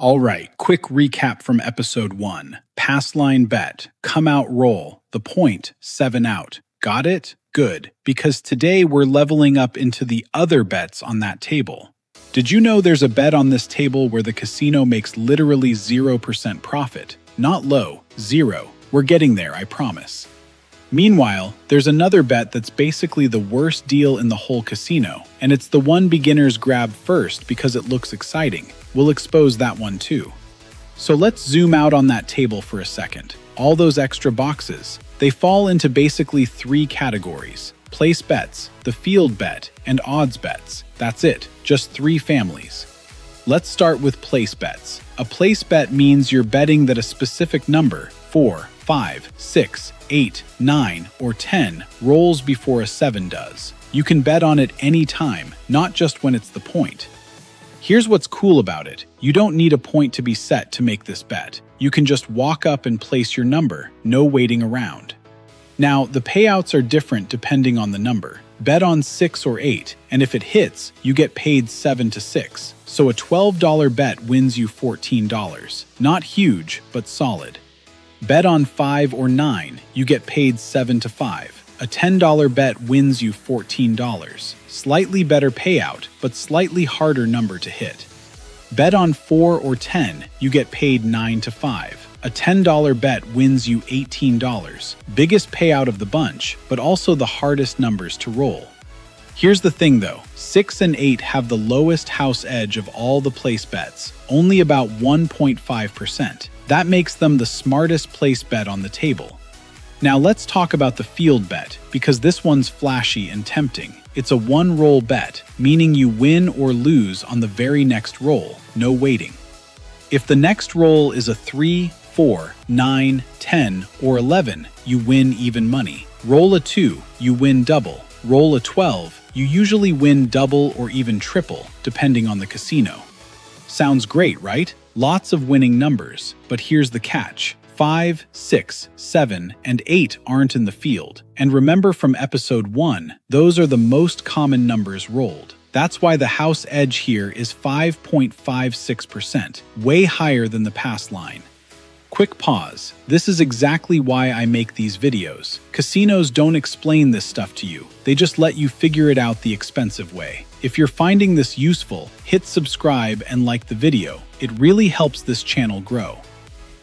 All right, quick recap from episode 1. Pass line bet, come out roll, the point, 7 out. Got it? Good, because today we're leveling up into the other bets on that table. Did you know there's a bet on this table where the casino makes literally 0% profit? Not low, 0. We're getting there, I promise. Meanwhile, there's another bet that's basically the worst deal in the whole casino, and it's the one beginners grab first because it looks exciting. We'll expose that one too. So let's zoom out on that table for a second. All those extra boxes, they fall into basically 3 categories: place bets, the field bet, and odds bets. That's it, just 3 families. Let's start with place bets. A place bet means you're betting that a specific number, 4, 5, 6, 8, 9, or 10, rolls before a 7 does. You can bet on it any time, not just when it's the point. Here's what's cool about it. You don't need a point to be set to make this bet. You can just walk up and place your number, no waiting around. Now, the payouts are different depending on the number. Bet on 6 or 8, and if it hits, you get paid 7 to 6. So a $12 bet wins you $14. Not huge, but solid. Bet on 5 or 9, you get paid 7 to 5. A $10 bet wins you $14. Slightly better payout, but slightly harder number to hit. Bet on 4 or 10, you get paid 9 to 5. A $10 bet wins you $18. Biggest payout of the bunch, but also the hardest numbers to roll. Here's the thing though, 6 and 8 have the lowest house edge of all the place bets, only about 1.5%. That makes them the smartest place bet on the table. Now let's talk about the field bet, because this one's flashy and tempting. It's a one-roll bet, meaning you win or lose on the very next roll, no waiting. If the next roll is a 3, 4, 9, 10, or 11, you win even money. Roll a 2, you win double. Roll a 12, you usually win double or even triple, depending on the casino. Sounds great, right? Lots of winning numbers, but here's the catch. 5, 6, 7, and 8 aren't in the field. And remember from episode 1, those are the most common numbers rolled. That's why the house edge here is 5.56%, way higher than the pass line. Quick pause. This is exactly why I make these videos. Casinos don't explain this stuff to you. They just let you figure it out the expensive way. If you're finding this useful, hit subscribe and like the video. It really helps this channel grow.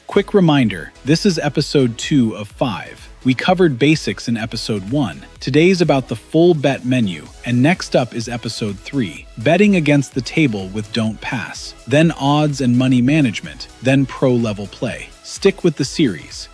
Quick reminder, this is episode 2 of 5. We covered basics in episode 1. Today's about the full bet menu, and next up is episode 3, betting against the table with don't pass, then odds and money management, then pro-level play. Stick with the series.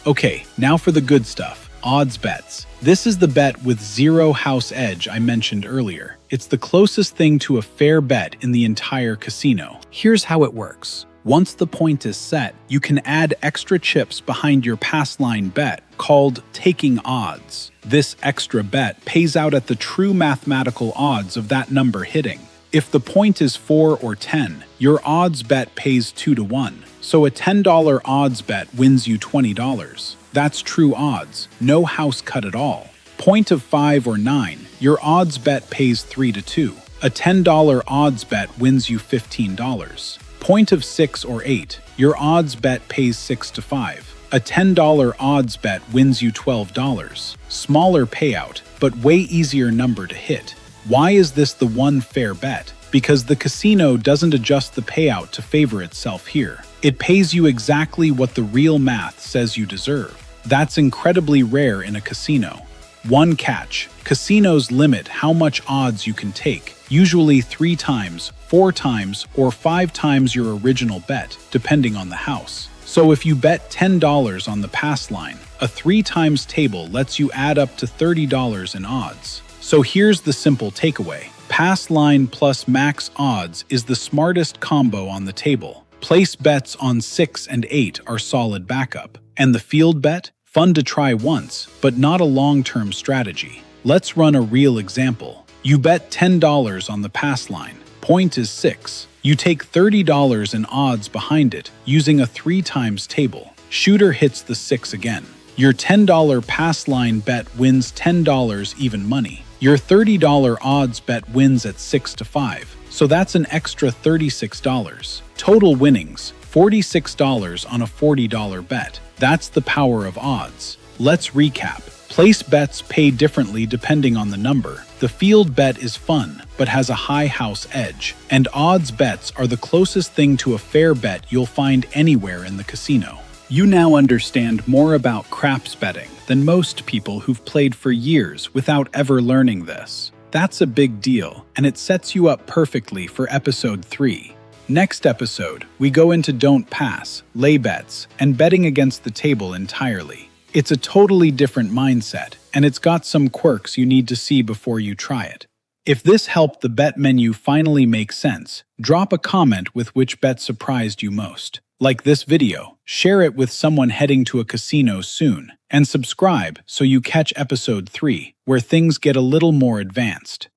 Okay, now for the good stuff, odds bets. This is the bet with 0 house edge I mentioned earlier. It's the closest thing to a fair bet in the entire casino. Here's how it works. Once the point is set, you can add extra chips behind your pass line bet, called taking odds. This extra bet pays out at the true mathematical odds of that number hitting. If the point is 4 or 10, your odds bet pays 2 to 1. So a $10 odds bet wins you $20. That's true odds, no house cut at all. Point of 5 or 9, your odds bet pays 3 to 2. A $10 odds bet wins you $15. Point of 6 or 8, your odds bet pays 6 to 5. A $10 odds bet wins you $12. Smaller payout, but way easier number to hit. Why is this the one fair bet? Because the casino doesn't adjust the payout to favor itself here. It pays you exactly what the real math says you deserve. That's incredibly rare in a casino. One catch, casinos limit how much odds you can take, usually 3 times, 4 times, or 5 times your original bet, depending on the house. So if you bet $10 on the pass line, a 3 times table lets you add up to $30 in odds. So here's the simple takeaway. Pass line plus max odds is the smartest combo on the table. Place bets on 6 and 8 are solid backup. And the field bet? Fun to try once, but not a long-term strategy. Let's run a real example. You bet $10 on the pass line. Point is 6. You take $30 in odds behind it, using a 3 times table. Shooter hits the 6 again. Your $10 pass line bet wins $10 even money. Your $30 odds bet wins at 6 to 5. So that's an extra $36. Total winnings, $46 on a $40 bet. That's the power of odds. Let's recap. Place bets pay differently depending on the number. The field bet is fun, but has a high house edge. And odds bets are the closest thing to a fair bet you'll find anywhere in the casino. You now understand more about craps betting than most people who've played for years without ever learning this. That's a big deal, and it sets you up perfectly for episode 3. Next episode, we go into don't pass, lay bets, and betting against the table entirely. It's a totally different mindset, and it's got some quirks you need to see before you try it. If this helped the bet menu finally make sense, drop a comment with which bet surprised you most. Like this video, share it with someone heading to a casino soon, and subscribe so you catch episode 3, where things get a little more advanced.